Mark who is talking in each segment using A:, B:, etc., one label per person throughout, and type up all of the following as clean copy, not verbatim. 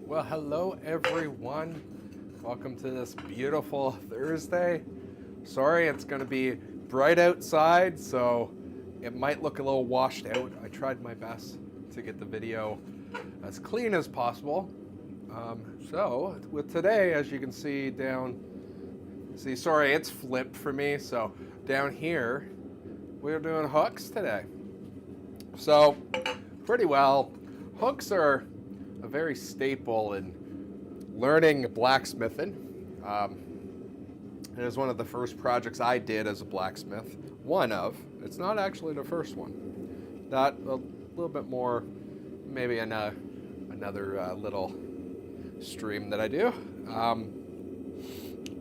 A: Well, hello everyone. Welcome to this beautiful Thursday. Sorry, it's going to be bright outside, so it might look a little washed out. I tried my best to get the video as clean as possible. So with today, as you can see sorry, it's flipped for me. So down here, we're doing hooks today. So pretty well, hooks are a very staple in learning blacksmithing. It was one of the first projects I did as a blacksmith. One of, it's not actually the first one. That a little bit more, maybe another little stream that I do.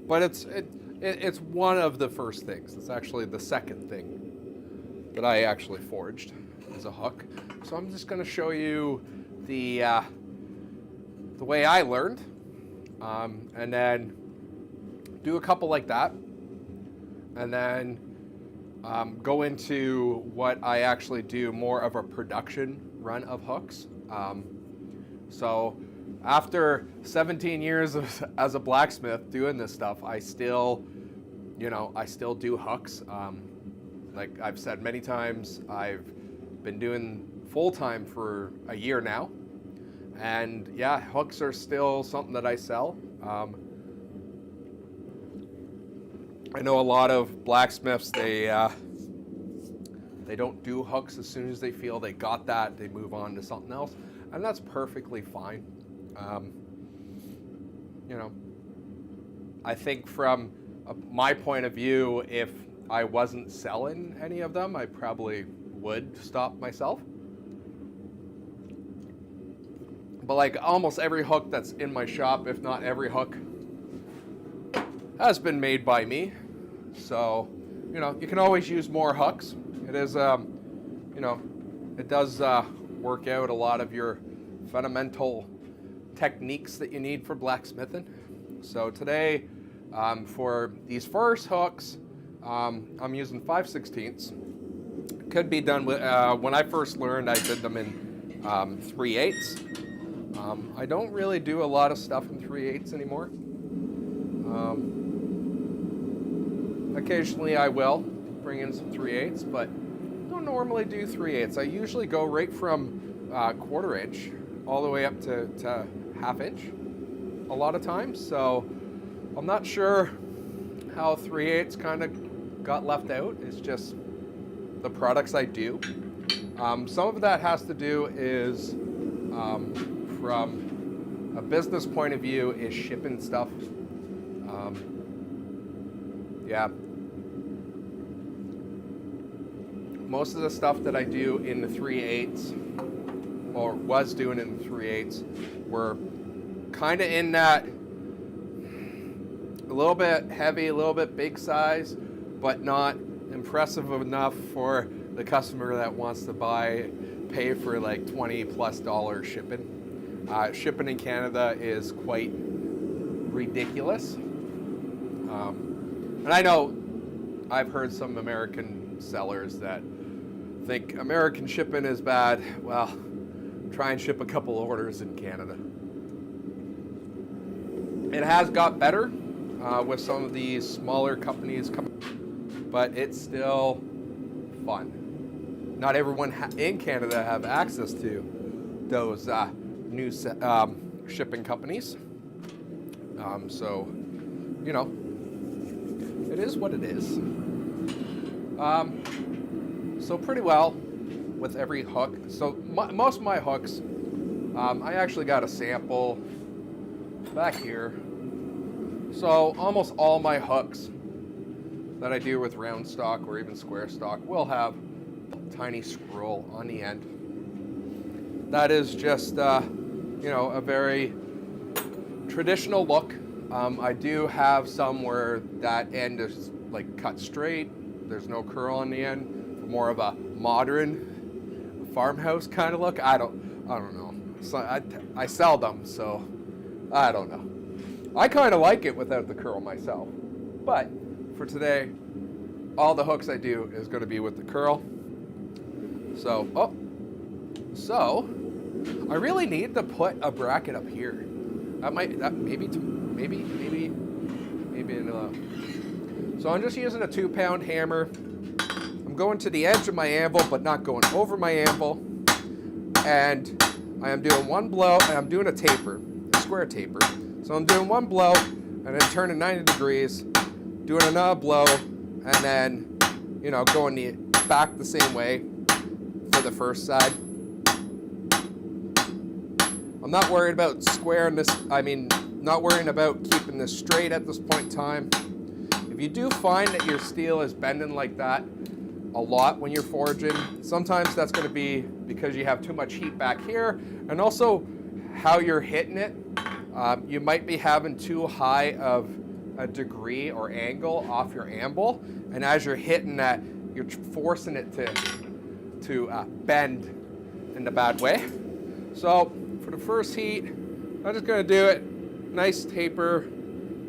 A: But it's one of the first things. It's actually the second thing that I actually forged as a hook. So I'm just going to show you the way I learned, and then do a couple like that, and then go into what I actually do, more of a production run of hooks. So after 17 years as a blacksmith doing this stuff, I still do hooks. Like I've said many times, I've been doing full-time for a year now. And yeah, hooks are still something that I sell. I know a lot of blacksmiths, they don't do hooks as soon as they feel they got that, they move on to something else, and that's perfectly fine. I think from my point of view, if I wasn't selling any of them, I probably would stop myself. But like almost every hook that's in my shop, if not every hook, has been made by me. So, you can always use more hooks. It is, it does work out a lot of your fundamental techniques that you need for blacksmithing. So today, for these first hooks, I'm using 5/16. Could be done with, when I first learned, I did them in 3/8. I don't really do a lot of stuff in 3/8 anymore. Occasionally I will bring in some 3/8, but don't normally do 3/8. I usually go right from 1/4 inch all the way up to 1/2 inch a lot of times. So I'm not sure how 3/8 kind of got left out. It's just the products I do. Some of that has to do is from a business point of view is shipping stuff. Yeah. Most of the stuff that I do in the 3/8, or was doing in the 3/8, were kind of in that a little bit heavy, a little bit big size, but not impressive enough for the customer that wants to pay for like $20+ shipping. Shipping in Canada is quite ridiculous. And I know I've heard some American sellers that think American shipping is bad. Well, try and ship a couple orders in Canada. It has got better with some of these smaller companies coming, but it's still fun. Not everyone in Canada have access to those new shipping companies. So, it is what it is. So pretty well with every hook. So most of my hooks, I actually got a sample back here. So almost all my hooks that I do with round stock or even square stock will have a tiny scroll on the end. That is just, a very traditional look. I do have some where that end is like cut straight. There's no curl on the end. More of a modern farmhouse kind of look. I don't know. So I sell them, so I don't know. I kind of like it without the curl myself. But for today, all the hooks I do is going to be with the curl. So I really need to put a bracket up here. Maybe so I'm just using a 2-pound hammer. I'm going to the edge of my anvil, but not going over my anvil. And I am doing one blow, and I'm doing a taper, a square taper. So I'm doing one blow, and then turning 90 degrees, doing another blow, and then, you know, going back the same way for the first side. I'm not worried about not worrying about keeping this straight at this point in time. If you do find that your steel is bending like that a lot when you're forging, sometimes that's going to be because you have too much heat back here, and also how you're hitting it. You might be having too high of a degree or angle off your anvil, and as you're hitting that, you're forcing it to bend in a bad way. So for the first heat, I'm just going to do it nice taper,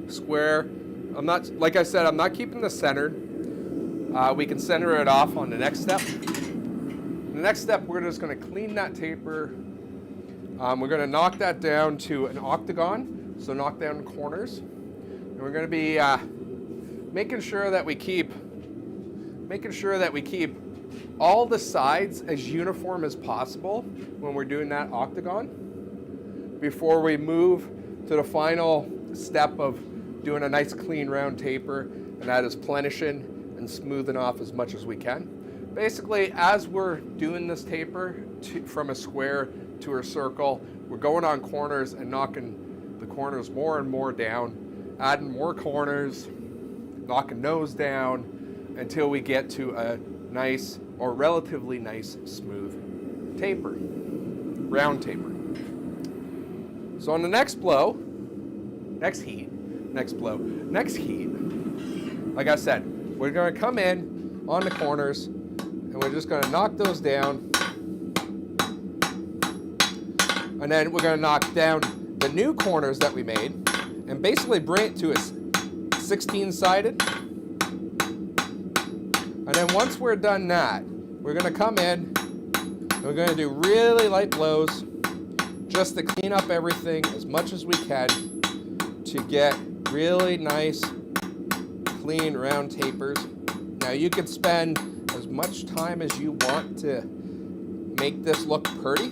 A: square. Like I said, I'm not keeping this centered. We can center it off on the next step. The next step, we're just going to clean that taper. We're going to knock that down to an octagon, so knock down corners. And we're going to be making sure that we keep all the sides as uniform as possible when we're doing that octagon before we move to the final step of doing a nice clean round taper, and that is plenishing and smoothing off as much as we can. Basically, as we're doing this taper from a square to a circle, we're going on corners and knocking the corners more and more down, adding more corners, knocking those down until we get to a nice or relatively nice smooth taper, round taper. So on the next heat, like I said, we're going to come in on the corners and we're just going to knock those down. And then we're going to knock down the new corners that we made and basically bring it to a 16-sided. And then once we're done that, we're going to come in and we're going to do really light blows just to clean up everything as much as we can to get really nice, clean, round tapers. Now you can spend as much time as you want to make this look pretty.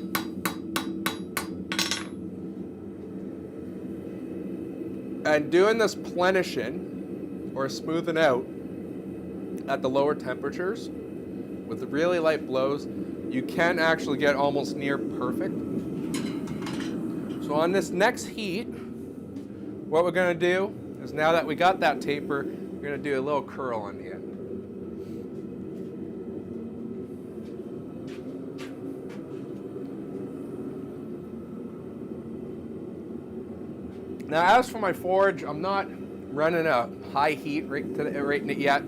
A: And doing this plenishing or smoothing out at the lower temperatures with the really light blows, you can actually get almost near perfect. So on this next heat, what we're going to do is, now that we got that taper, we're going to do a little curl on the end. Now, as for my forge, I'm not running a high heat right yet.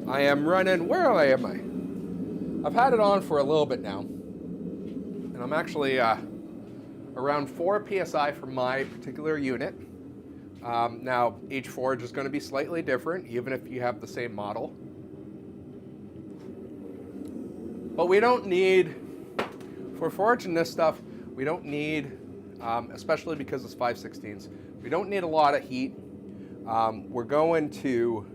A: I am running, where am I? I've had it on for a little bit now, and I'm actually around 4 psi for my particular unit. Now, each forge is going to be slightly different, even if you have the same model. But we don't need, for forging this stuff, we don't need, especially because it's 5/16, we don't need a lot of heat. We're going to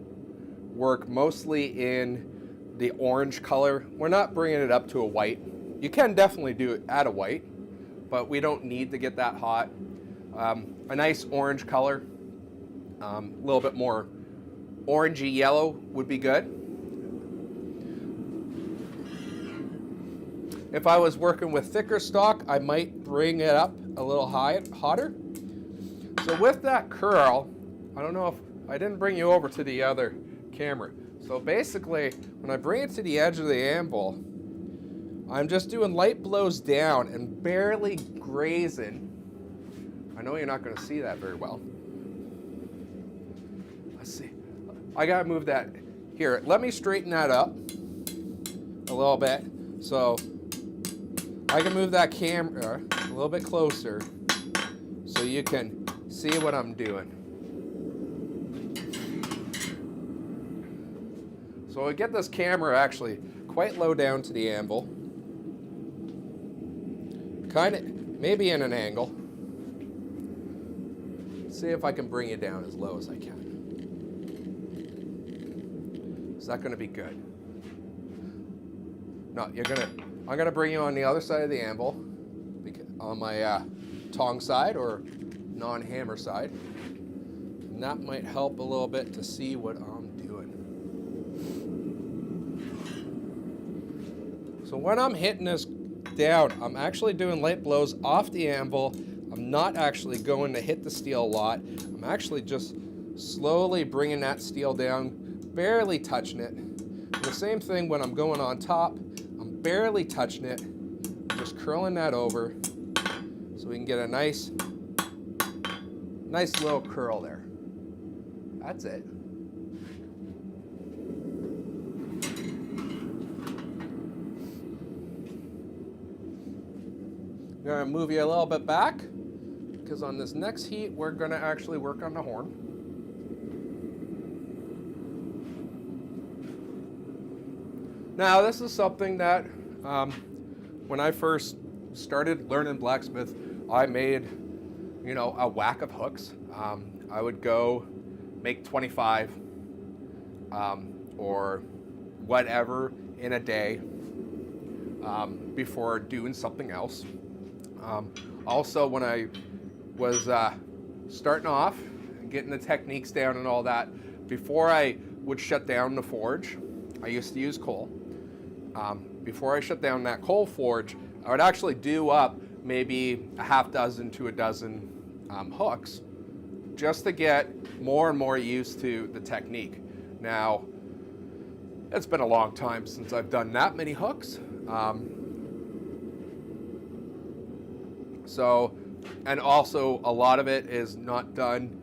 A: work mostly in the orange color. We're not bringing it up to a white. You can definitely do it at a white, but we don't need to get that hot. A nice orange color, a little bit more orangey yellow would be good. If I was working with thicker stock, I might bring it up a little hotter. So with that curl, I don't know if I didn't bring you over to the other camera. So basically, when I bring it to the edge of the anvil, I'm just doing light blows down and barely grazing. I know you're not going to see that very well. Let's see. I got to move that. Here, let me straighten that up a little bit so I can move that camera a little bit closer so you can see what I'm doing. So I get this camera actually quite low down to the anvil, kind of maybe in an angle. see if I can bring you down as low as I can. Is that going to be good? No, I'm going to bring you on the other side of the anvil, on my tong side or non-hammer side. And that might help a little bit to see what I'm doing. So when I'm hitting this down, I'm actually doing light blows off the anvil. I'm not actually going to hit the steel a lot. I'm actually just slowly bringing that steel down, barely touching it. And the same thing when I'm going on top, I'm barely touching it, just curling that over so we can get a nice little curl there. That's it. I'm going to move you a little bit back because on this next heat, we're going to actually work on the horn. Now, this is something that when I first started learning blacksmith, I made, a whack of hooks. I would go make 25 or whatever in a day before doing something else. Also, when I was starting off and getting the techniques down and all that, before I would shut down the forge, I used to use coal. Before I shut down that coal forge, I would actually do up maybe a half dozen to a dozen hooks just to get more and more used to the technique. Now, it's been a long time since I've done that many hooks. And also a lot of it is not done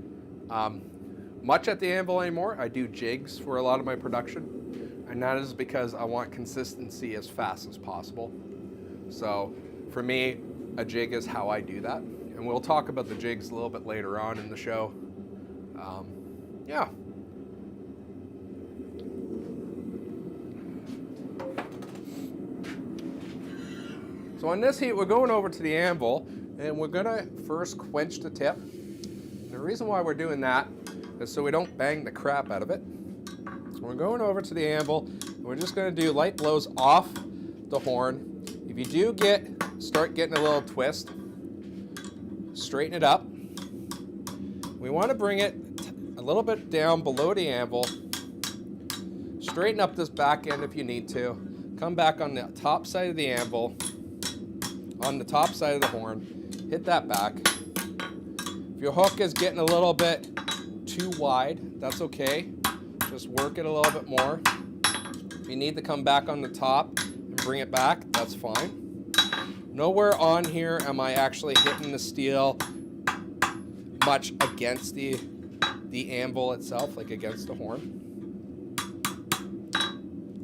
A: much at the anvil anymore. I do jigs for a lot of my production, and that is because I want consistency as fast as possible. So for me, a jig is how I do that. And we'll talk about the jigs a little bit later on in the show. Yeah. So on this heat, we're going over to the anvil, and we're gonna first quench the tip. And the reason why we're doing that is so we don't bang the crap out of it. So we're going over to the anvil, and we're just gonna do light blows off the horn. If you do start getting a little twist, straighten it up. We wanna bring it a little bit down below the anvil. Straighten up this back end if you need to. Come back on the top side of the anvil, on the top side of the horn, hit that back. If your hook is getting a little bit too wide, that's okay. Just work it a little bit more. If you need to come back on the top and bring it back, that's fine. Nowhere on here am I actually hitting the steel much against the anvil itself, like against the horn.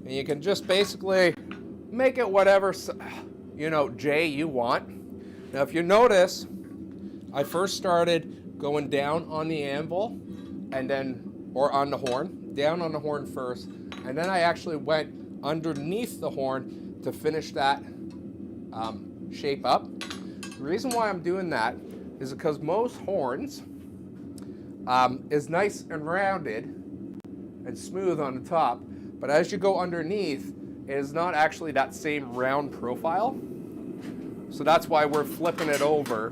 A: And you can just basically make it whatever J you want. Now if you notice, I first started going down on the anvil or on the horn, down on the horn first, and then I actually went underneath the horn to finish that shape up. The reason why I'm doing that is because most horns is nice and rounded and smooth on the top, but as you go underneath, it is not actually that same round profile. So that's why we're flipping it over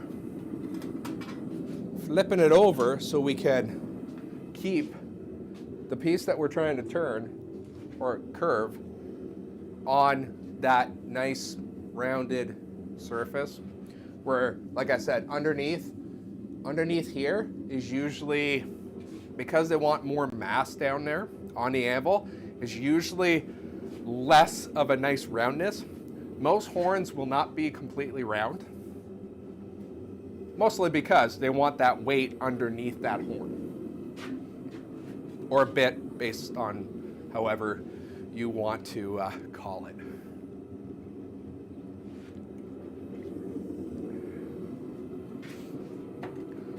A: so we can keep the piece that we're trying to turn or curve on that nice rounded surface, where, like I said, underneath here is usually, because they want more mass down there on the anvil, is usually less of a nice roundness. Most horns will not be completely round, mostly because they want that weight underneath that horn, or a bit, based on however you want to call it.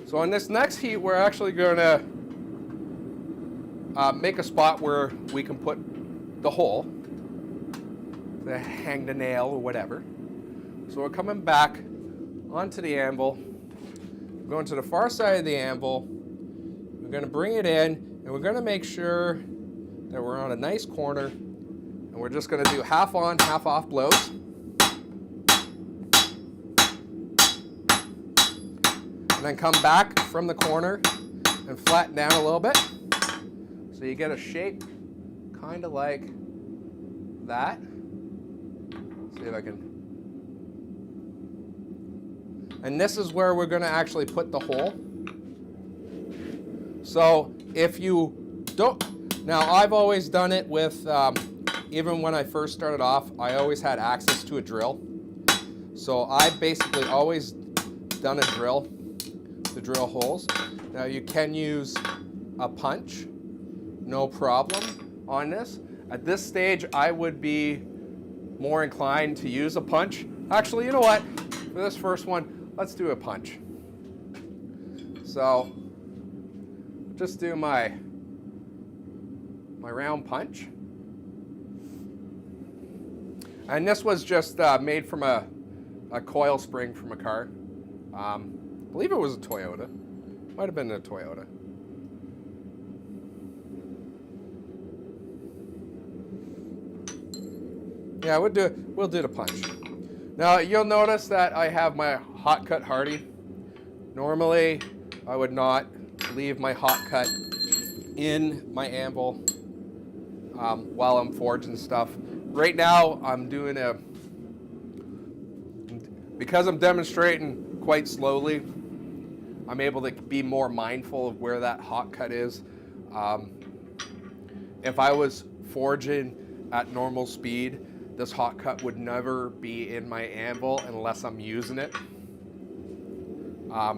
A: So on this next heat, we're actually going to make a spot where we can put the hole, to hang the nail or whatever. So we're coming back onto the anvil, We're going to the far side of the anvil. We're going to bring it in, and we're going to make sure that we're on a nice corner, and we're just going to do half on, half off blows. And then come back from the corner and flatten down a little bit. So you get a shape kind of like that. See if I can. And this is where we're going to actually put the hole. So if you don't, now I've always done it with, even when I first started off, I always had access to a drill. So I basically always done a drill to drill holes. Now you can use a punch, no problem on this. At this stage, I would be more inclined to use a punch. Actually, you know what? For this first one, let's do a punch. So just do my round punch. And this was just made from a coil spring from a car. I believe it was a Toyota. Might have been a Toyota. Yeah, we'll do the punch. Now you'll notice that I have my hot cut Hardy. Normally, I would not leave my hot cut in my anvil while I'm forging stuff. Right now, I'm doing because I'm demonstrating quite slowly, I'm able to be more mindful of where that hot cut is. If I was forging at normal speed, this hot cut would never be in my anvil unless I'm using it. I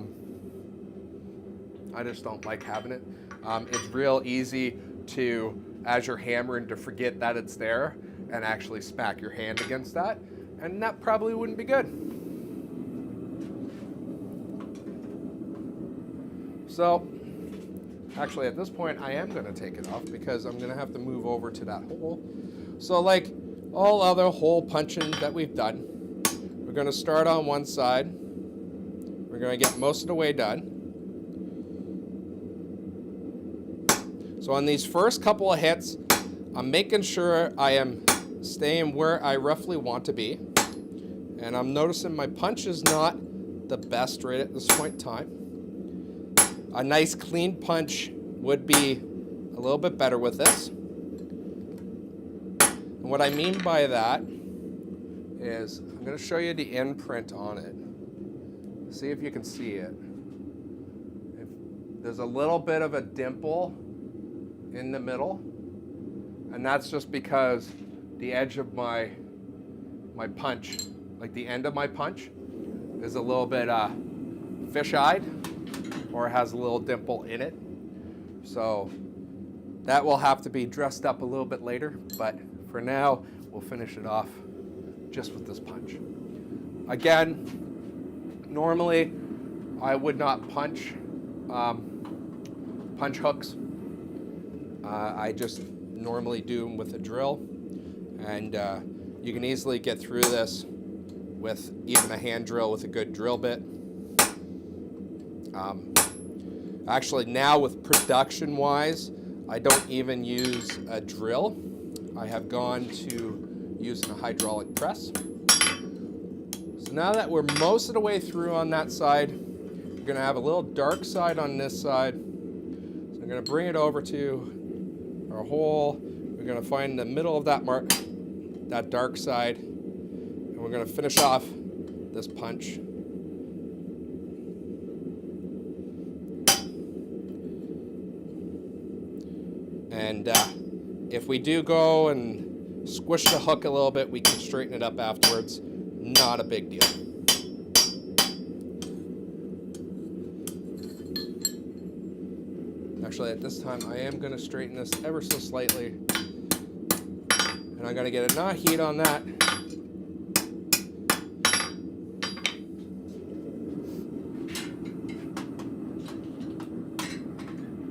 A: just don't like having it. It's real easy to, as you're hammering, to forget that it's there and actually smack your hand against that, and that probably wouldn't be good. So, actually at this point I am going to take it off because I'm going to have to move over to that hole. So like all other hole punching that we've done, we're going to start on one side. We're going to get most of the way done. So on these first couple of hits, I'm making sure I am staying where I roughly want to be. And I'm noticing my punch is not the best right at this point in time. A nice clean punch would be a little bit better with this. And what I mean by that is I'm going to show you the imprint on it. See if you can see it. There's a little bit of a dimple in the middle, and that's just because the edge of my punch, like the end of my punch, is a little bit fish-eyed, or has a little dimple in it. So that will have to be dressed up a little bit later, but for now we'll finish it off just with this punch. Again, normally I would not punch hooks. I just normally do them with a drill, and you can easily get through this with even a hand drill with a good drill bit. Actually, now with production wise, I don't even use a drill. I have gone to using a hydraulic press. So now that we're most of the way through on that side, we're going to have a little dark side on this side. So I'm going to bring it over to our hole. We're going to find the middle of that mark, that dark side, and we're going to finish off this punch. And if we do go and squish the hook a little bit, we can straighten it up afterwards. Not a big deal. Actually, at this time, I am going to straighten this ever so slightly. And I'm going to get a knot heat on that.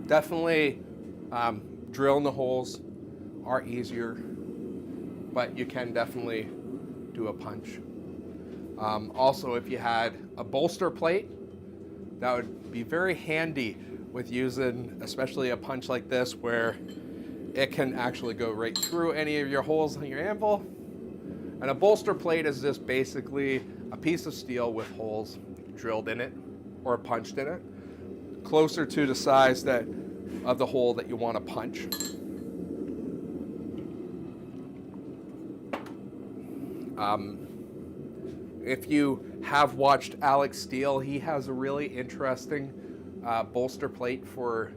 A: Definitely drilling the holes are easier, but you can definitely do a punch. Also, if you had a bolster plate, that would be very handy with using, especially a punch like this, where it can actually go right through any of your holes on your anvil. And a bolster plate is just basically a piece of steel with holes drilled in it or punched in it, closer to the size of the hole that you want to punch. If you have watched Alex Steele, he has a really interesting bolster plate for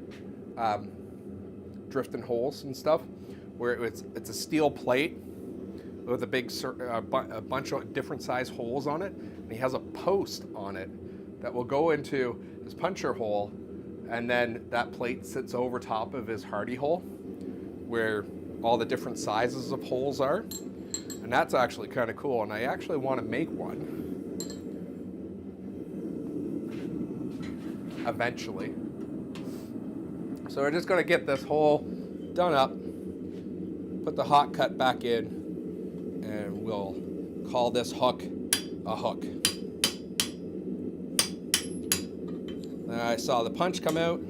A: drifting holes and stuff, where it's a steel plate with a big a bunch of different size holes on it, and he has a post on it that will go into his puncher hole, and then that plate sits over top of his hardy hole where all the different sizes of holes are. And that's actually kind of cool, and I actually want to make one eventually. So we're just going to get this hole done up, put the hot cut back in, and we'll call this hook a hook. I saw the punch come out,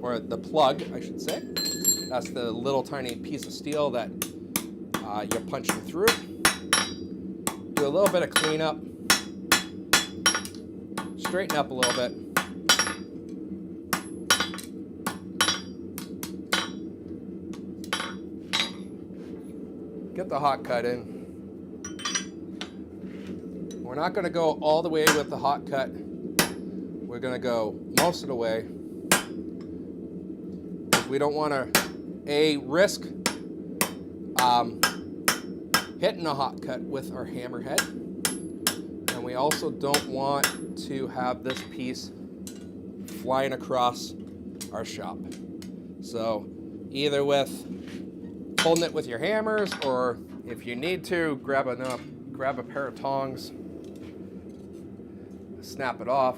A: or the plug, I should say. That's the little tiny piece of steel that you're punching through. Do a little bit of cleanup. Straighten up a little bit. Get the hot cut in. We're not going to go all the way with the hot cut. We're going to go most of the way. We don't want to, risk hitting a hot cut with our hammerhead. And we also don't want to have this piece flying across our shop. So either with holding it with your hammers, or if you need to, grab a pair of tongs, snap it off.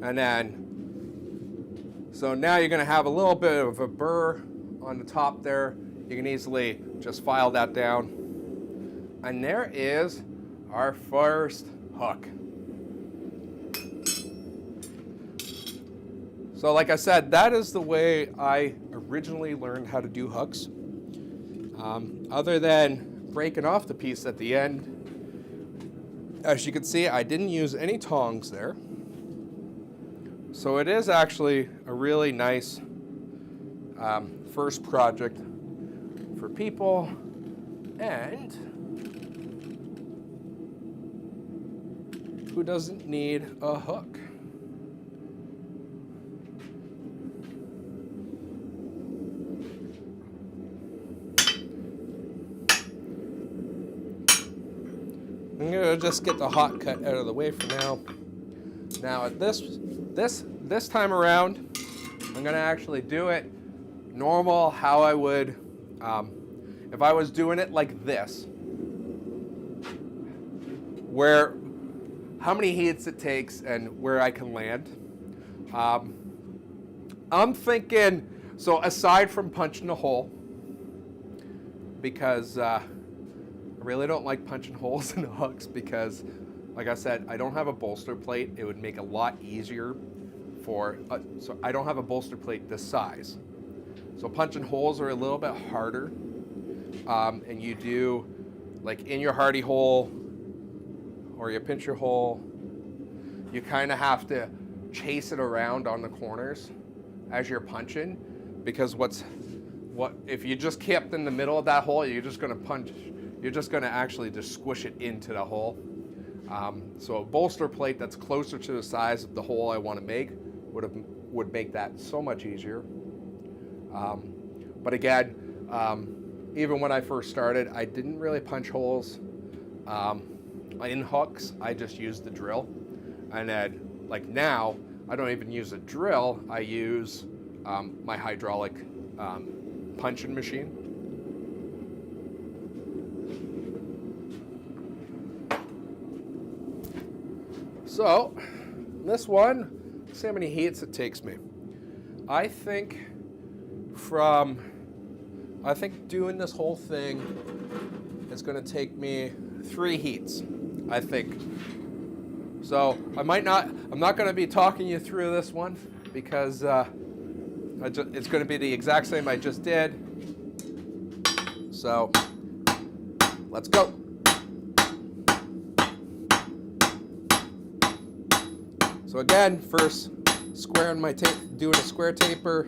A: And then, so now you're going to have a little bit of a burr on the top there. You can easily just file that down. And there is our first hook. So like I said, that is the way I originally learned how to do hooks. Other than breaking off the piece at the end, as you can see, I didn't use any tongs there. So it is actually a really nice first project for people. And who doesn't need a hook? I'm gonna just get the hot cut out of the way for now. Now at this time around, I'm gonna actually do it normal, how I would if I was doing it like this, where how many heats it takes and where I can land. I'm thinking, so aside from punching a hole, because I really don't like punching holes in the hooks, because like I said, I don't have a bolster plate. It would make a lot easier for, so I don't have a bolster plate this size. So punching holes are a little bit harder. And you do, like in your hardy hole or your pincher hole, you kind of have to chase it around on the corners as you're punching, because if you just kept in the middle of that hole, you're just going to punch, you're just going to actually just squish it into the hole. So a bolster plate that's closer to the size of the hole I want to make would make that so much easier. But again, even when I first started, I didn't really punch holes in hooks. I just used the drill. And then, like now, I don't even use a drill. I use my hydraulic punching machine. So, this one, see how many heats it takes me. I think doing this whole thing is going to take me 3 heats, I think. So I'm not going to be talking you through this one because it's going to be the exact same I just did. So let's go. So again, first squaring my tape, doing a square taper,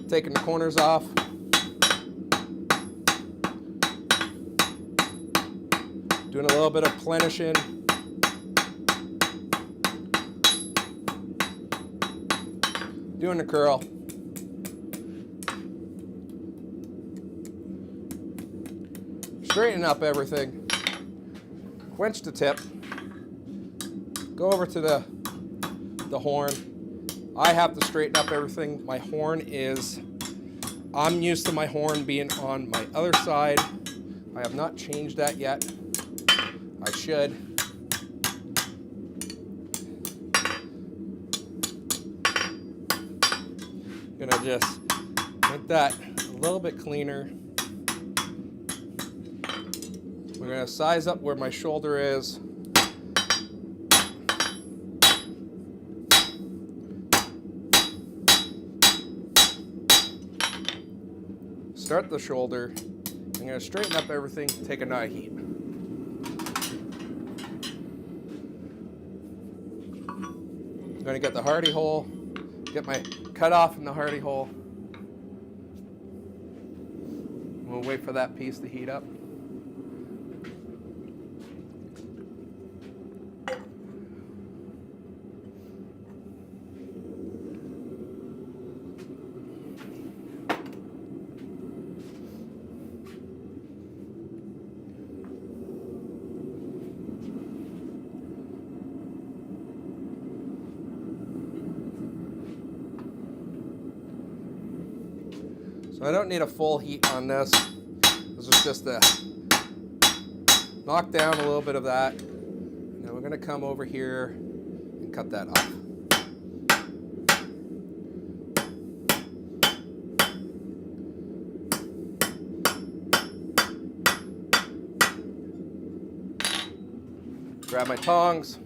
A: taking the corners off. Doing a little bit of plenishing. Doing the curl. Straighten up everything. Quench the tip. Go over to the horn. I have to straighten up everything. My horn is, I'm used to my horn being on my other side. I have not changed that yet. I should. Gonna just make that a little bit cleaner. We're gonna size up where my shoulder is. Start the shoulder. I'm gonna straighten up everything, take another heat. I'm gonna get the hardy hole, get my cut off in the hardy hole. We'll wait for that piece to heat up. So I don't need a full heat on this. This is just to knock down a little bit of that. And then we're going to come over here and cut that off. Grab my tongs,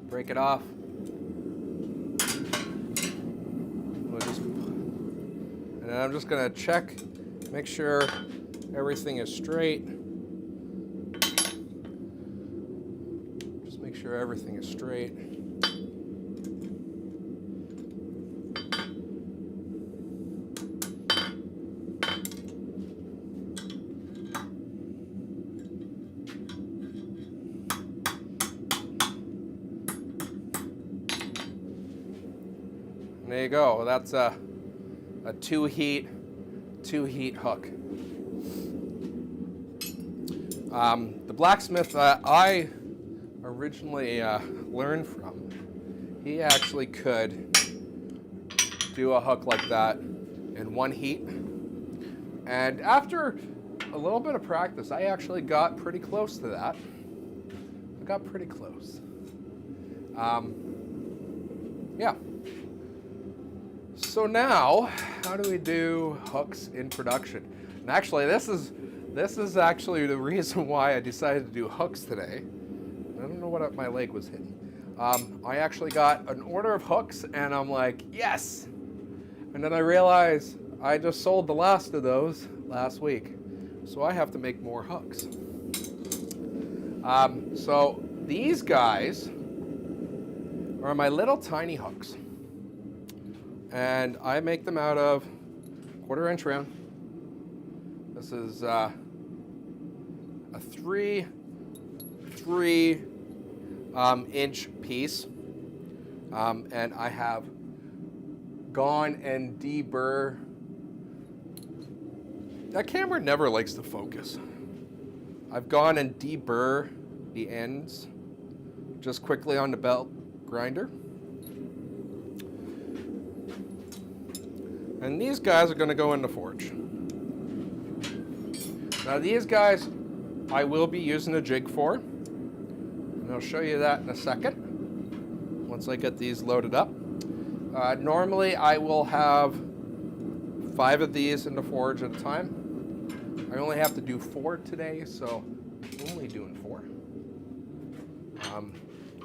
A: break it off. And I'm just going to check, make sure everything is straight. Just make sure everything is straight. And there you go. That's a two heat hook. The blacksmith I originally learned from, he actually could do a hook like that in 1 heat. And after a little bit of practice, I actually got pretty close to that. I got pretty close. Yeah. So now, how do we do hooks in production? And actually, this is actually the reason why I decided to do hooks today. I don't know what my leg was hitting. I actually got an order of hooks, and I'm like, yes! And then I realized I just sold the last of those last week, so I have to make more hooks. So these guys are my little tiny hooks. And I make them out of 1/4 inch round. This is a 3 inch piece. And I have gone and deburr. That camera never likes to focus. I've gone and deburr the ends just quickly on the belt grinder. And these guys are going to go in the forge. Now these guys I will be using a jig for. And I'll show you that in a second, once I get these loaded up. Normally I will have 5 of these in the forge at a time. I only have to do 4 today, so I'm only doing 4.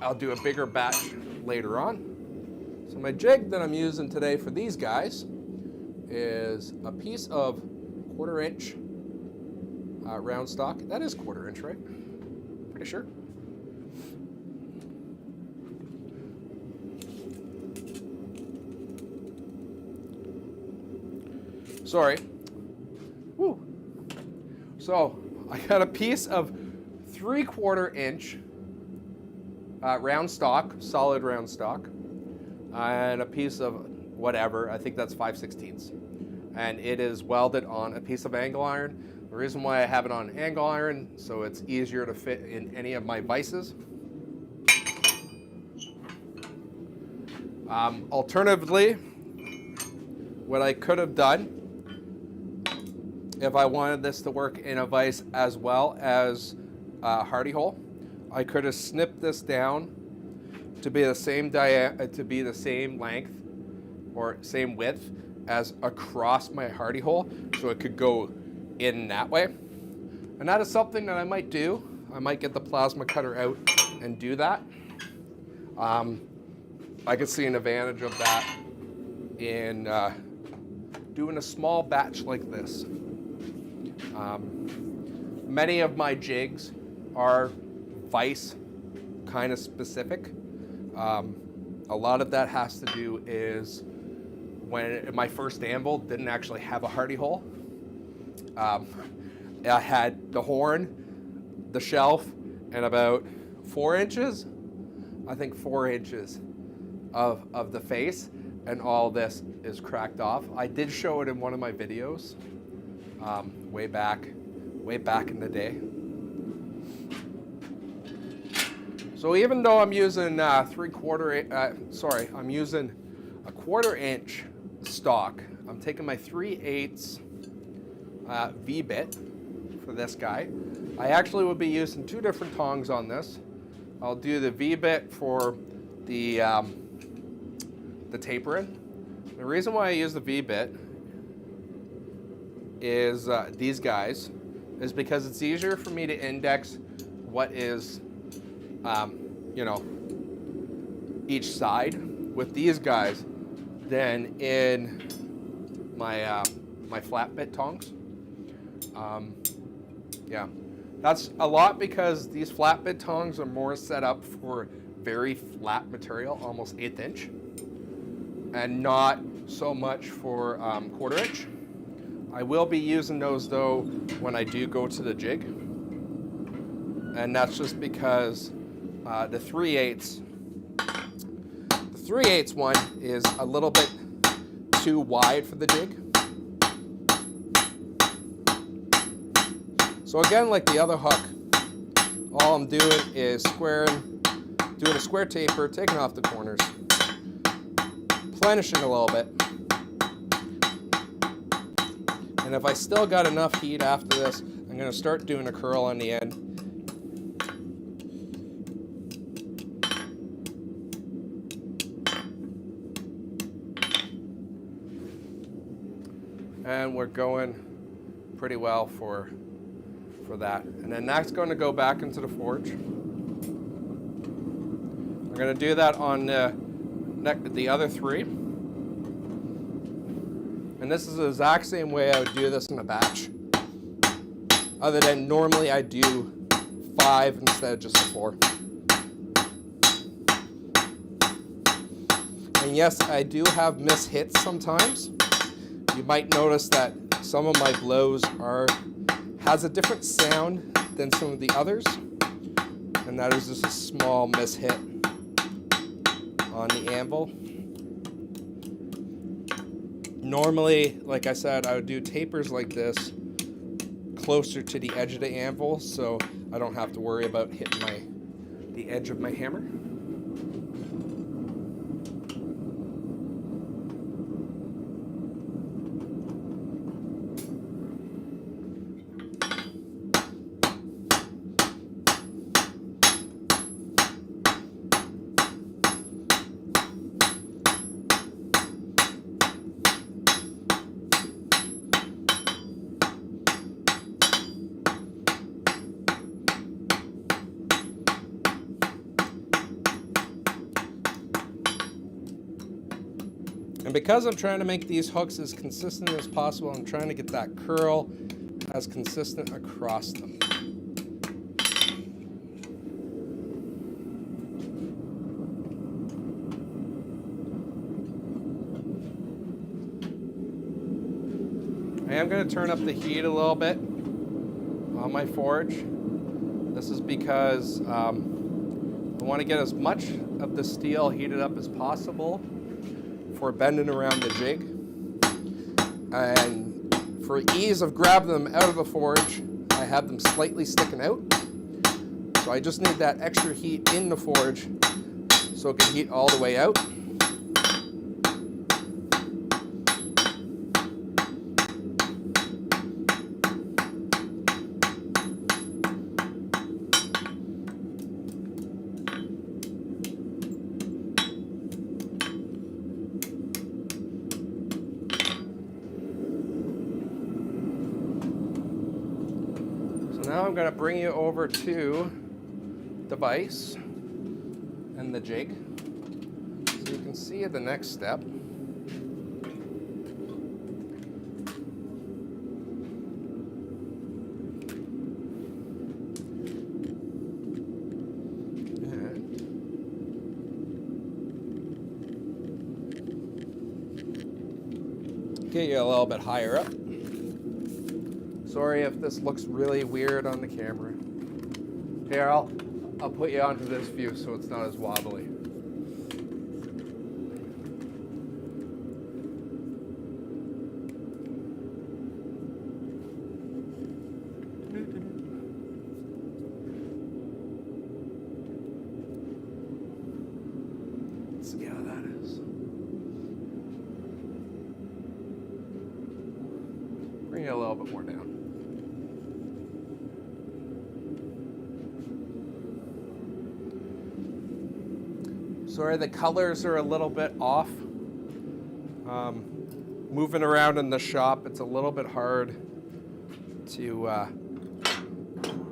A: I'll do a bigger batch later on. So my jig that I'm using today for these guys is a piece of 1/4 inch round stock. That is 1/4 inch, right? Pretty sure. Sorry. Woo. So I got a piece of 3/4 inch round stock, solid round stock, and a piece of whatever, I think that's 5/16. And it is welded on a piece of angle iron. The reason why I have it on angle iron, so it's easier to fit in any of my vices. Alternatively, what I could have done, if I wanted this to work in a vise as well as a hardy hole, I could have snipped this down to be the same length or same width as across my hardy hole, so it could go in that way. And that is something that I might do. I might get the plasma cutter out and do that. I could see an advantage of that in doing a small batch like this. Many of my jigs are vice kind of specific. A lot of that has to do is when my first anvil didn't actually have a hardy hole. I had the horn, the shelf, and about 4 inches, I think 4 inches of the face, and all this is cracked off. I did show it in one of my videos way back in the day. So even though I'm using I'm using a 1/4 inch stock, I'm taking my 3/8 V-bit for this guy. I actually will be using 2 different tongs on this. I'll do the V-bit for the tapering. The reason why I use the V-bit is these guys, is because it's easier for me to index what is each side with these guys than in my my flat bit tongs. Yeah, that's a lot because these flat bit tongs are more set up for very flat material, almost 1/8 inch, and not so much for 1/4 inch. I will be using those though when I do go to the jig, and that's just because the 3/8 one is a little bit too wide for the jig. So again, like the other hook, all I'm doing is doing a square taper, taking off the corners, plenishing a little bit. And if I still got enough heat after this, I'm going to start doing a curl on the end. And we're going pretty well for that. And then that's going to go back into the forge. I'm going to do that on the other 3. And this is the exact same way I would do this in a batch. Other than normally I do 5 instead of just 4. And yes, I do have miss hits sometimes. You might notice that some of my blows has a different sound than some of the others, and that is just a small miss hit on the anvil. Normally, like I said, I would do tapers like this closer to the edge of the anvil, so I don't have to worry about hitting the edge of my hammer. And because I'm trying to make these hooks as consistent as possible, I'm trying to get that curl as consistent across them. I am going to turn up the heat a little bit on my forge. This is because I want to get as much of the steel heated up as possible for bending around the jig. And for ease of grabbing them out of the forge, I have them slightly sticking out. So I just need that extra heat in the forge so it can heat all the way out. Now I'm going to bring you over to the vise and the jig so you can see the next step. And get you a little bit higher up. Sorry if this looks really weird on the camera. Here, I'll put you onto this view so it's not as wobbly. Let's see how that is. Bring it a little bit more down. Sorry, the colors are a little bit off. Moving around in the shop, it's a little bit hard to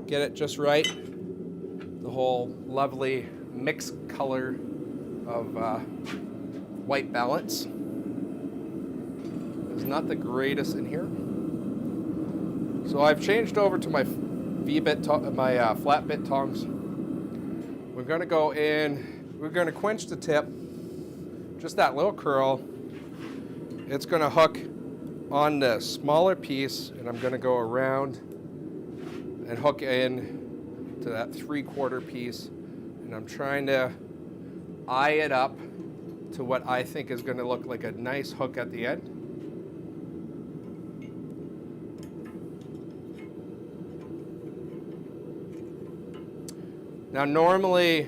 A: get it just right. The whole lovely mixed color of white balance is not the greatest in here. So I've changed over to my my flat bit tongs. We're going to go in. We're going to quench the tip, just that little curl. It's going to hook on the smaller piece, and I'm going to go around and hook in to that 3/4 piece. And I'm trying to eye it up to what I think is going to look like a nice hook at the end. Now, normally,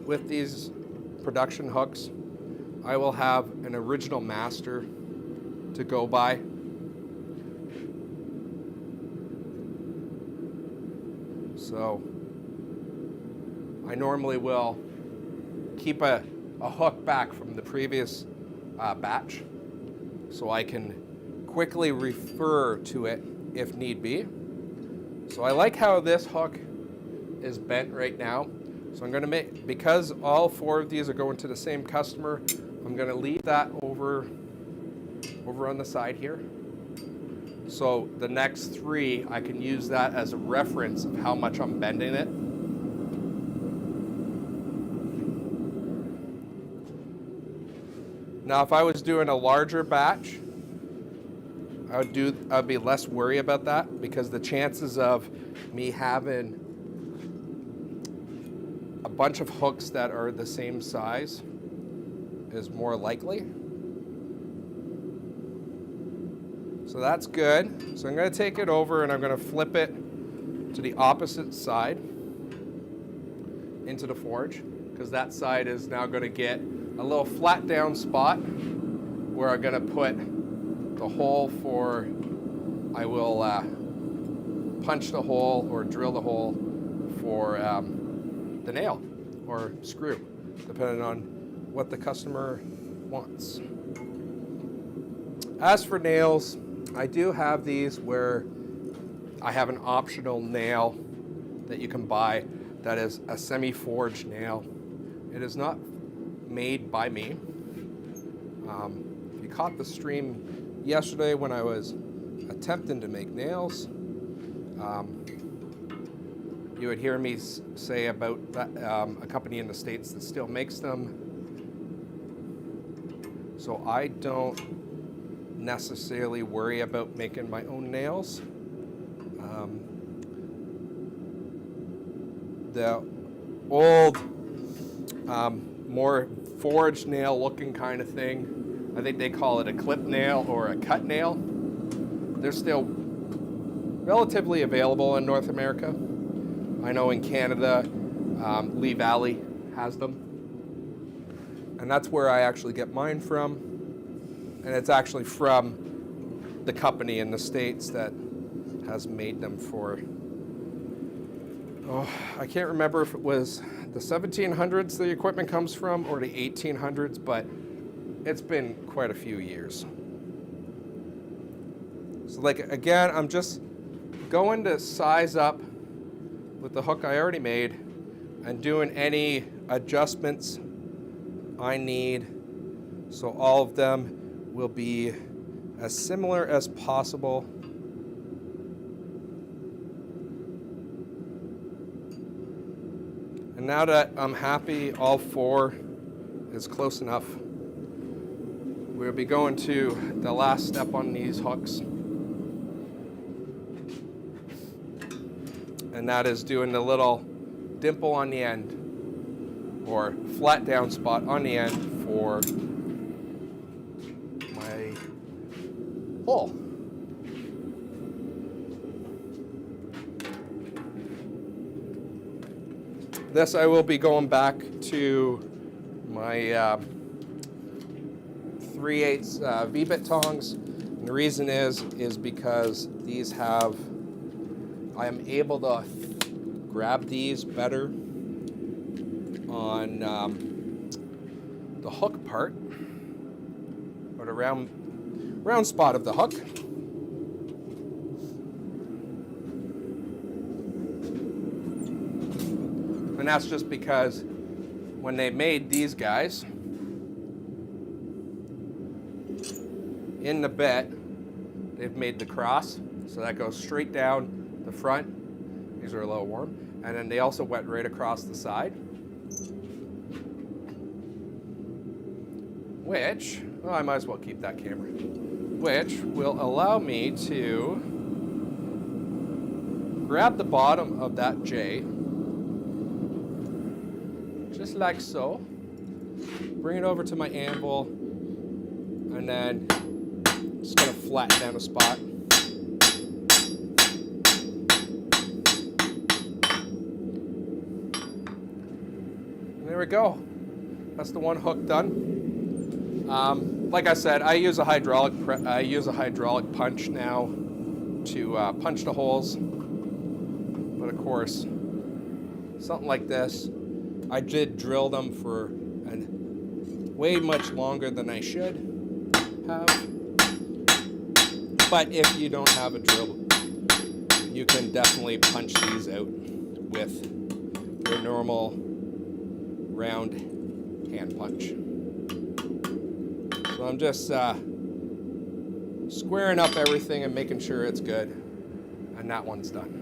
A: with these production hooks, I will have an original master to go by. So I normally will keep a hook back from the previous batch so I can quickly refer to it if need be. So I like how this hook is bent right now. So I'm going to make, because all 4 of these are going to the same customer, I'm going to leave that over on the side here. So the next 3, I can use that as a reference of how much I'm bending it. Now, if I was doing a larger batch, I'd be less worried about that, because the chances of me having a bunch of hooks that are the same size is more likely. So that's good. So I'm going to take it over and I'm going to flip it to the opposite side into the forge, because that side is now going to get a little flat down spot where I'm going to put the hole for, I will punch the hole or drill the hole for the nail or screw, depending on what the customer wants. As for nails, I do have these where I have an optional nail that you can buy that is a semi-forged nail. It is not made by me. If you caught the stream yesterday when I was attempting to make nails, you would hear me say about that, a company in the States that still makes them. So I don't necessarily worry about making my own nails. The old, more forged nail looking kind of thing, I think they call it a clip nail or a cut nail. They're still relatively available in North America. I know in Canada, Lee Valley has them. And that's where I actually get mine from. And it's actually from the company in the States that has made them for, I can't remember if it was the 1700s the equipment comes from or the 1800s, but it's been quite a few years. So like, again, I'm just going to size up with the hook I already made and doing any adjustments I need so all of them will be as similar as possible. And now that I'm happy all four is close enough, we'll be going to the last step on these hooks. And that is doing the little dimple on the end or flat down spot on the end for my hole. This I will be going back to my 3/8 V-bit tongs. And the reason is because these have, I am able to grab these better on the hook part, or the round spot of the hook. And that's just because when they made these guys, in the bit, they've made the cross, so that goes straight down the front. These are a little warm. And then they also went right across the side. Which, well, I might as well keep that camera. Which will allow me to grab the bottom of that J, just like so. Bring it over to my anvil, and then just gonna flatten down a spot. And there we go. That's the one hook done. Like I said, I use a hydraulic punch now to punch the holes. But of course, something like this, I did drill them for way much longer than I should have. But if you don't have a drill, you can definitely punch these out with your normal round hand punch. So I'm just squaring up everything and making sure it's good, and that one's done.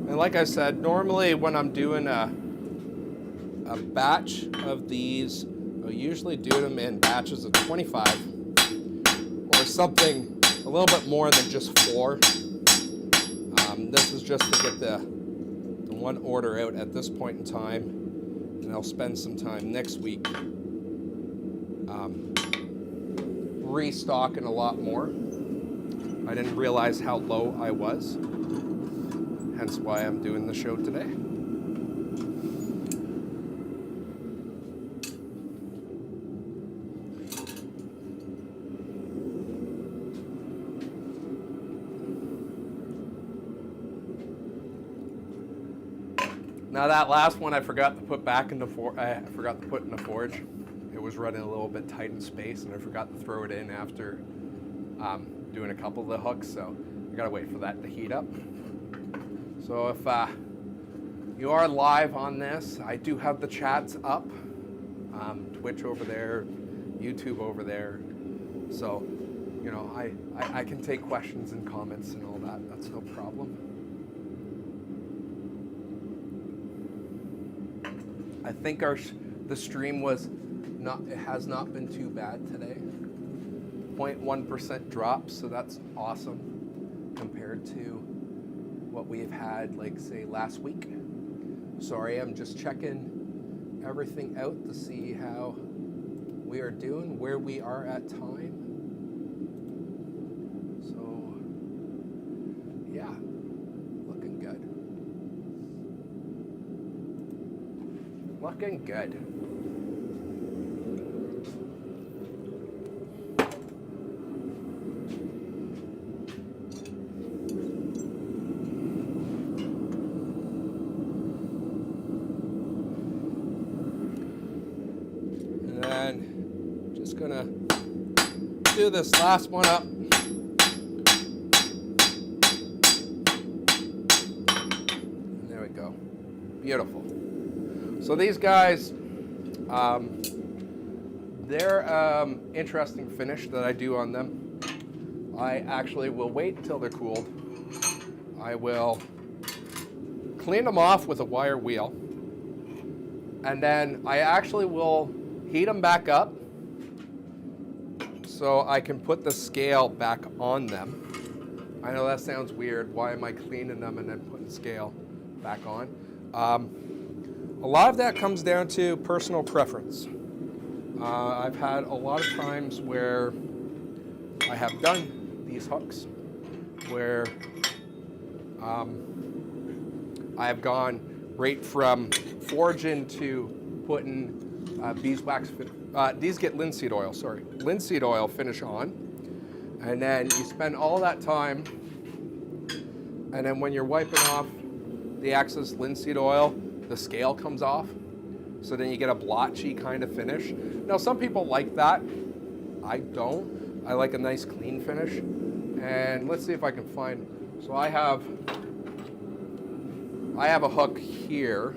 A: And like I said, normally when I'm doing a batch of these, I'll usually do them in batches of 25 or something a little bit more than just 4. This is just to get the one order out at this point in time, and I'll spend some time next week restocking a lot more. I didn't realize how low I was, hence why I'm doing the show today. Now that last one I forgot to put back in the forge. It was running a little bit tight in space, and I forgot to throw it in after doing a couple of the hooks, so I gotta wait for that to heat up. So if you are live on this, I do have the chats up. Twitch over there, YouTube over there. So, you know, I can take questions and comments and all that. That's no problem. I think the stream has not been too bad today. 0.1% drop, so that's awesome compared to what we've had, like, say, last week. Sorry, I'm just checking everything out to see how we are doing, where we are at time. So, yeah, looking good. Looking good. Gonna do this last one up. And there we go. Beautiful. So these guys, they're interesting finish that I do on them. I actually will wait until they're cooled. I will clean them off with a wire wheel, and then I actually will heat them back up so I can put the scale back on them. I know that sounds weird. Why am I cleaning them and then putting scale back on? A lot of that comes down to personal preference. I've had a lot of times where I have done these hooks where I have gone right from forging to putting beeswax. These get linseed oil, linseed oil finish on. And then you spend all that time, and then when you're wiping off the excess linseed oil, the scale comes off. So then you get a blotchy kind of finish. Now, some people like that. I don't. I like a nice clean finish. And let's see if I can find, so I have a hook here.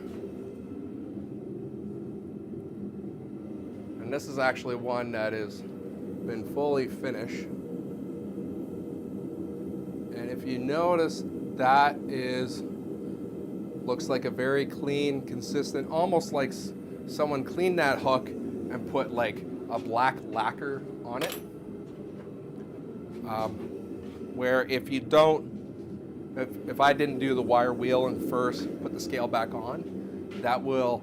A: And this is actually one that has been fully finished. And if you notice, that looks like a very clean, consistent, almost like someone cleaned that hook and put like a black lacquer on it. Where if you don't, if I didn't do the wire wheel and first put the scale back on, that will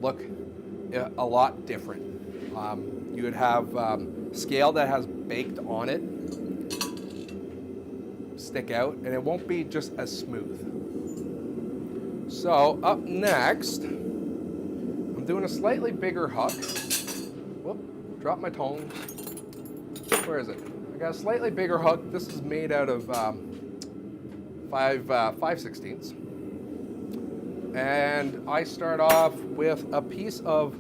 A: look a lot different. You would have scale that has baked on it stick out, and it won't be just as smooth. So up next, I'm doing a slightly bigger hook. Whoop, drop my tongs. Where is it? I got a slightly bigger hook. This is made out of 5/16. And I start off with a piece of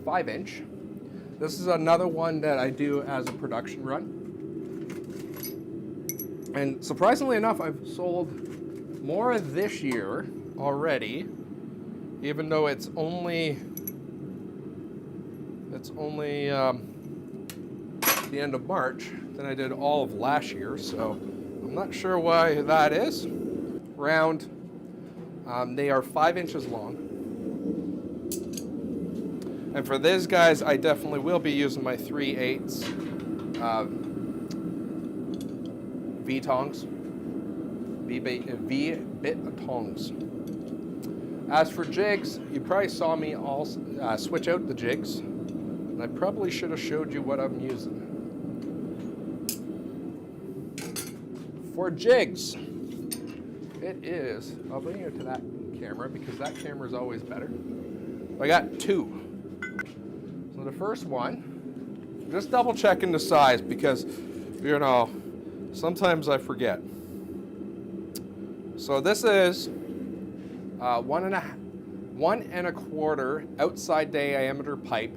A: 5-inch. This is another one that I do as a production run. And surprisingly enough, I've sold more this year already, even though it's only the end of March than I did all of last year. So I'm not sure why that is. Round, they are 5 inches long. And for these guys, I definitely will be using my 3/8 V-tongs, V-bit tongs. As for jigs, you probably saw me also switch out the jigs. And I probably should have showed you what I'm using. For jigs, it is, I'll bring you to that camera because that camera is always better. I got two. So the first one, just double checking the size because, you know, sometimes I forget. So this is 1.25 outside diameter pipe,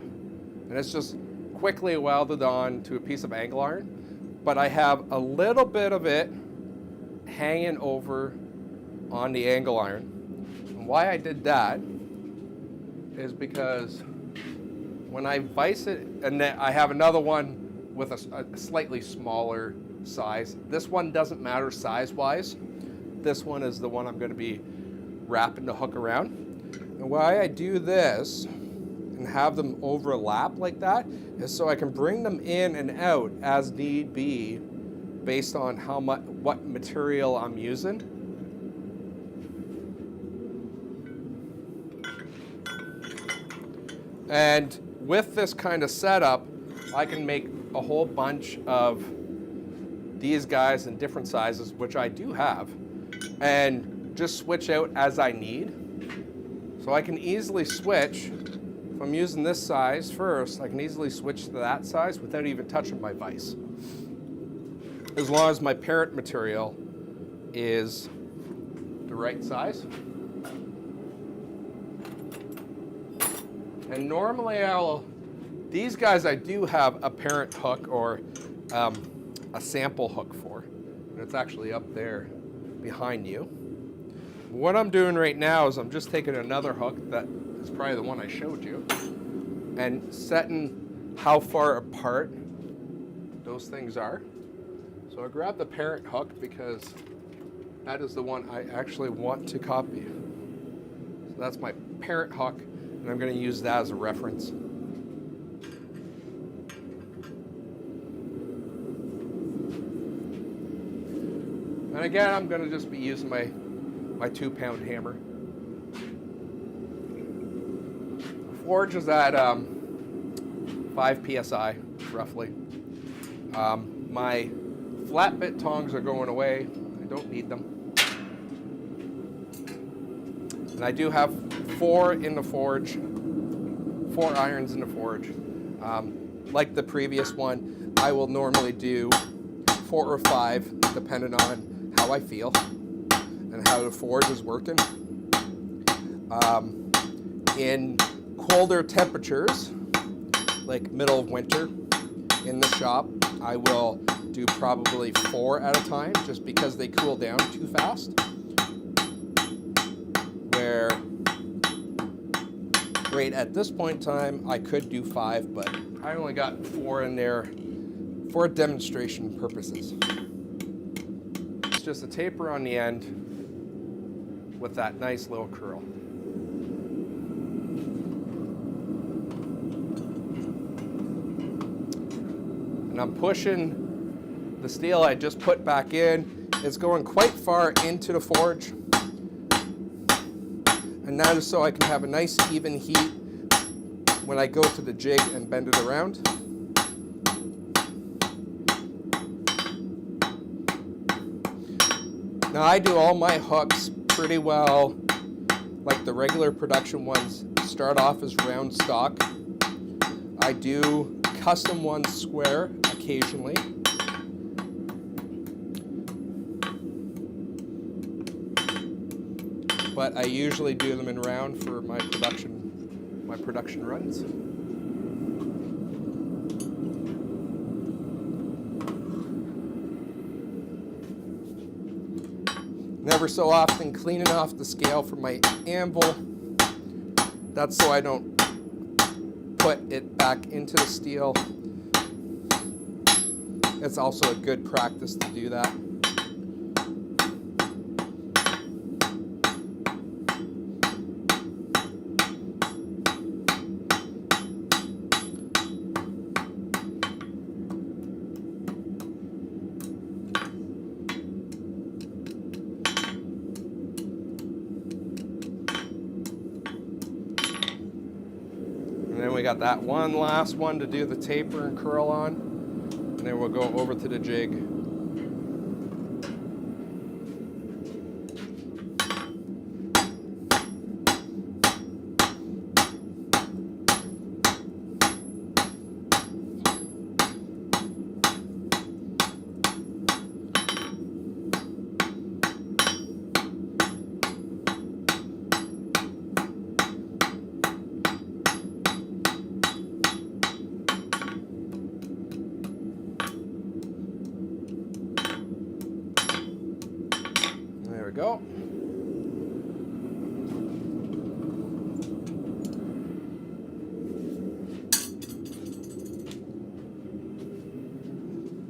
A: and it's just quickly welded on to a piece of angle iron. but I have a little bit of it hanging over on the angle iron. And why I did that is because when I vise it, and then I have another one with a slightly smaller size. This one doesn't matter size-wise. This one is the one I'm going to be wrapping the hook around. And why I do this and have them overlap like that is so I can bring them in and out as need be based on what material I'm using. And with this kind of setup, I can make a whole bunch of these guys in different sizes, which I do have, and just switch out as I need. So I can easily switch, if I'm using this size first, I can easily switch to that size without even touching my vise. As long as my parent material is the right size. And normally these guys I do have a parent hook or a sample hook for. And it's actually up there behind you. What I'm doing right now is I'm just taking another hook that is probably the one I showed you and setting how far apart those things are. So I grab the parent hook because that is the one I actually want to copy. So that's my parent hook, and I'm going to use that as a reference. And again, I'm going to just be using my 2-pound hammer. The forge is at 5 psi, roughly. My flat bit tongs are going away. I don't need them. And I do have 4 in the forge, 4 irons in the forge. Like the previous one, I will normally do 4 or 5, depending on how I feel and how the forge is working. In colder temperatures, like middle of winter in the shop, I will do probably 4 at a time just because they cool down too fast. Where right at this point in time, I could do 5, but I only got 4 in there for demonstration purposes. It's just a taper on the end with that nice little curl. And I'm pushing the steel I just put back in. It's going quite far into the forge. And that is so I can have a nice even heat when I go to the jig and bend it around. Now I do all my hooks pretty well, like the regular production ones start off as round stock. I do custom ones square occasionally. But I usually do them in round for my production runs. Never so often cleaning off the scale from my anvil. That's so I don't put it back into the steel. It's also a good practice to do that. And then we got that one last one to do the taper and curl on. And then we'll go over to the jig. go.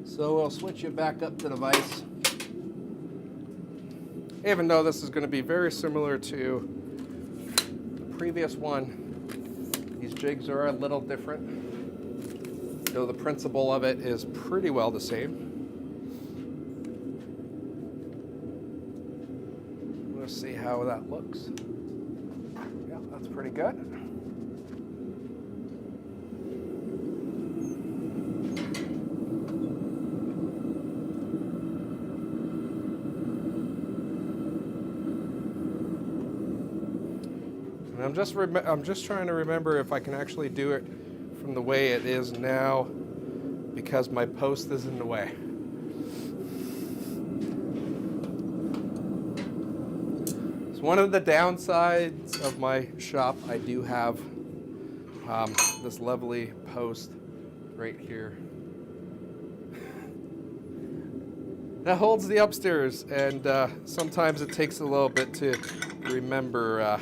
A: So we'll switch you back up to the vise. Even though this is going to be very similar to the previous one, these jigs are a little different, though the principle of it is pretty well the same. Let's see how that looks. Yeah, that's pretty good. I'm just trying to remember if I can actually do it from the way it is now, because my post is in the way. It's one of the downsides of my shop. I do have this lovely post right here that holds the upstairs, and sometimes it takes a little bit to remember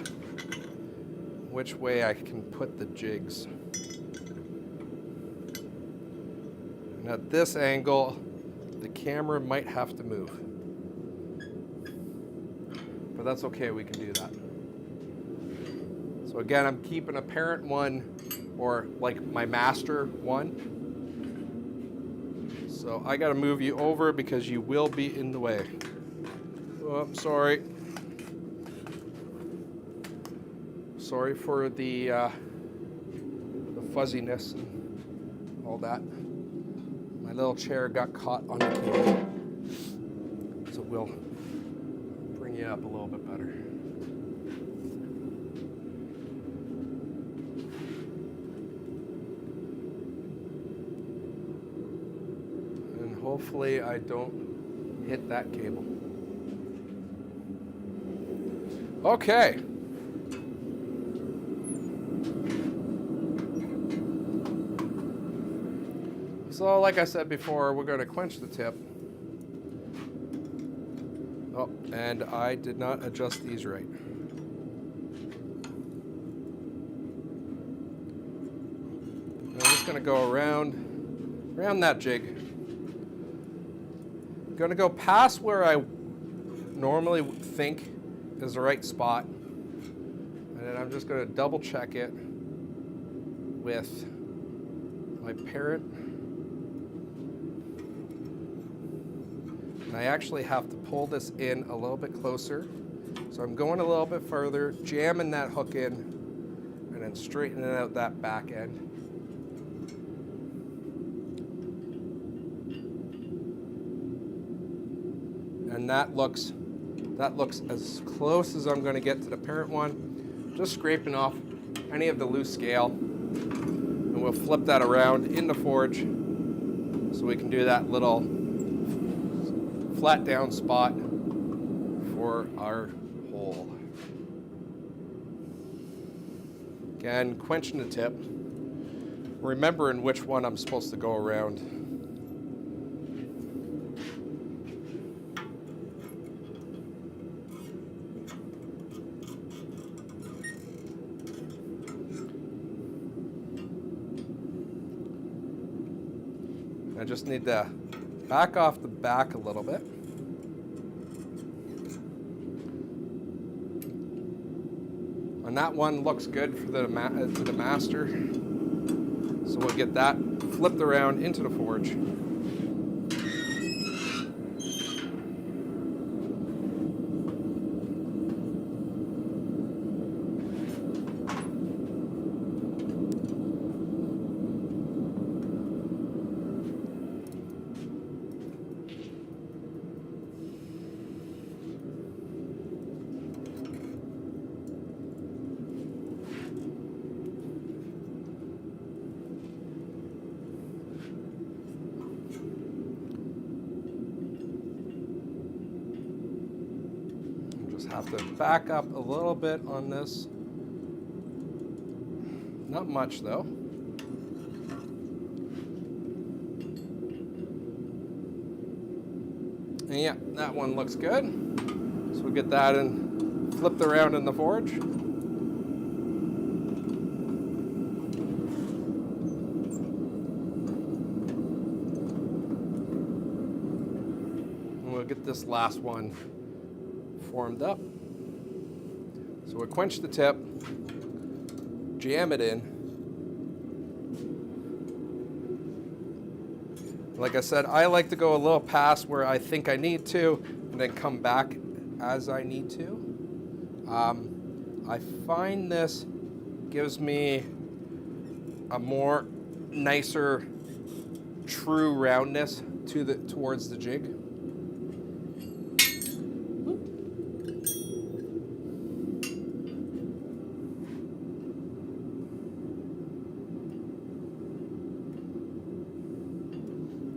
A: which way I can put the jigs. And at this angle, the camera might have to move. But that's okay, we can do that. So again, I'm keeping a parent one, or like my master one. So I gotta move you over because you will be in the way. Oh, I'm sorry. Sorry for the fuzziness and all that. My little chair got caught on the cable, so we'll bring you up a little bit better. And hopefully I don't hit that cable. Okay. So like I said before, we're going to quench the tip. Oh, and I did not adjust these right. I'm just going to go around that jig. I'm going to go past where I normally think is the right spot. And then I'm just going to double check it with my parent. And I actually have to pull this in a little bit closer. So I'm going a little bit further, jamming that hook in, and then straightening out that back end. And that looks as close as I'm going to get to the parent one. Just scraping off any of the loose scale. And we'll flip that around in the forge so we can do that little flat down spot for our hole. Again, quenching the tip, remembering which one I'm supposed to go around. I just need to back off the back a little bit. And that one looks good for the to the master. So we'll get that flipped around into the forge. Have to back up a little bit on this. Not much though. And yeah, that one looks good. So So we get that and flipped around in the forge. And we'll get this last one formed up. So we'll quench the tip, jam it in. Like I said, I like to go a little past where I think I need to and then come back as I need to. I find this gives me a more nicer, true roundness towards the jig.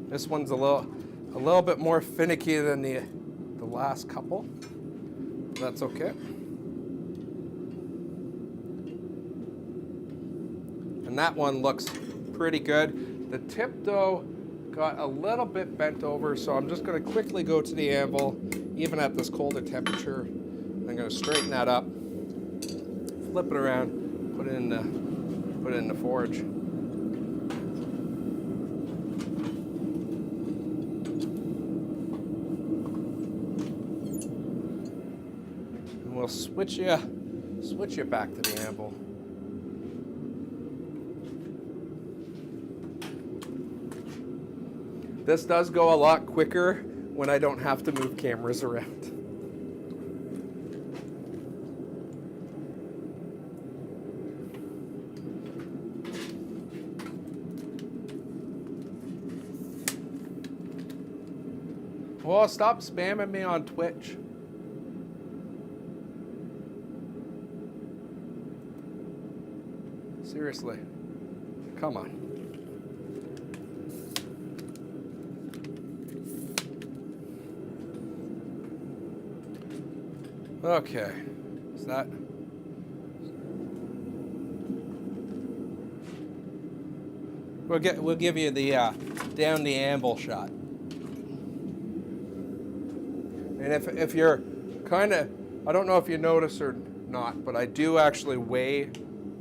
A: This one's a little bit more finicky than the last couple. That's okay. And that one looks pretty good. The tip though got a little bit bent over, so I'm just going to quickly go to the anvil, even at this colder temperature. I'm going to straighten that up, flip it around, put it in the forge. We'll switch you back to the anvil. This does go a lot quicker when I don't have to move cameras around. Well, stop spamming me on Twitch. Seriously, come on. Okay, is that? We'll give you the down the anvil shot. And if you're kind of, I don't know if you notice or not, but I do actually weigh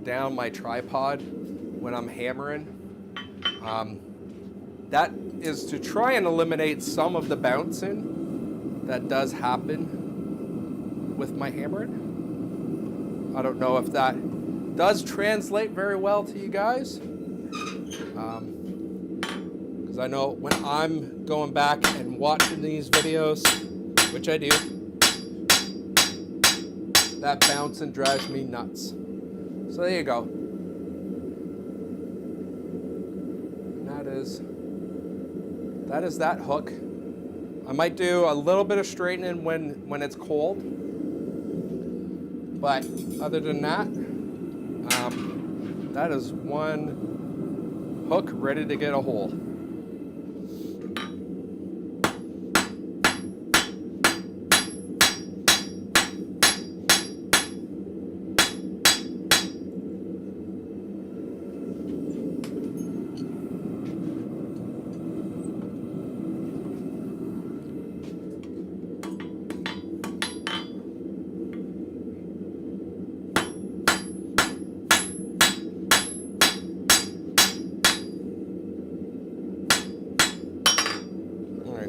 A: down my tripod when I'm hammering. That is to try and eliminate some of the bouncing that does happen with my hammering. I don't know if that does translate very well to you guys. Because I know when I'm going back and watching these videos, which I do, that bouncing drives me nuts. So there you go. And that is that hook. I might do a little bit of straightening when it's cold. But other than that, that is one hook ready to get a hole.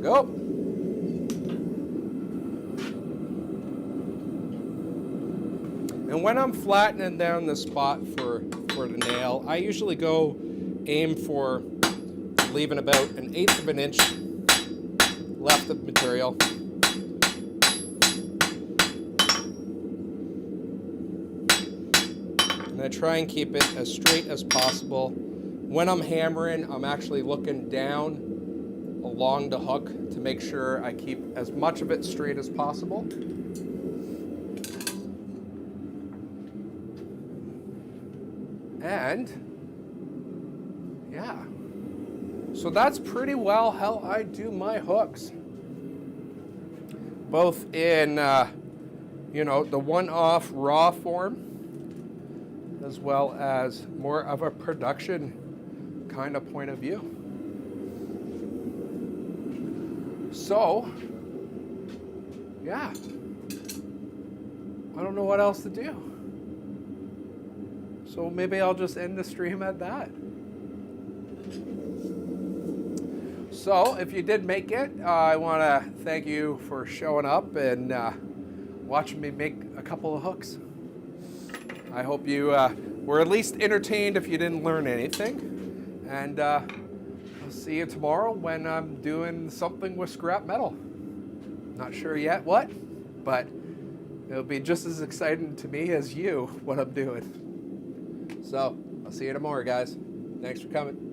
A: Go. And when I'm flattening down the spot for the nail, I usually go aim for leaving about 1/8 of an inch left of material. And I try and keep it as straight as possible. When I'm hammering, I'm actually looking down along the hook to make sure I keep as much of it straight as possible. And yeah, so that's pretty well how I do my hooks, both in the one-off raw form, as well as more of a production kind of point of view. So, yeah, I don't know what else to do. So maybe I'll just end the stream at that. So if you did make it, I want to thank you for showing up and watching me make a couple of hooks. I hope you were at least entertained if you didn't learn anything. And I'll see you tomorrow when I'm doing something with scrap metal. Not sure yet what, but it'll be just as exciting to me as you what I'm doing. So I'll see you tomorrow, guys. Thanks for coming.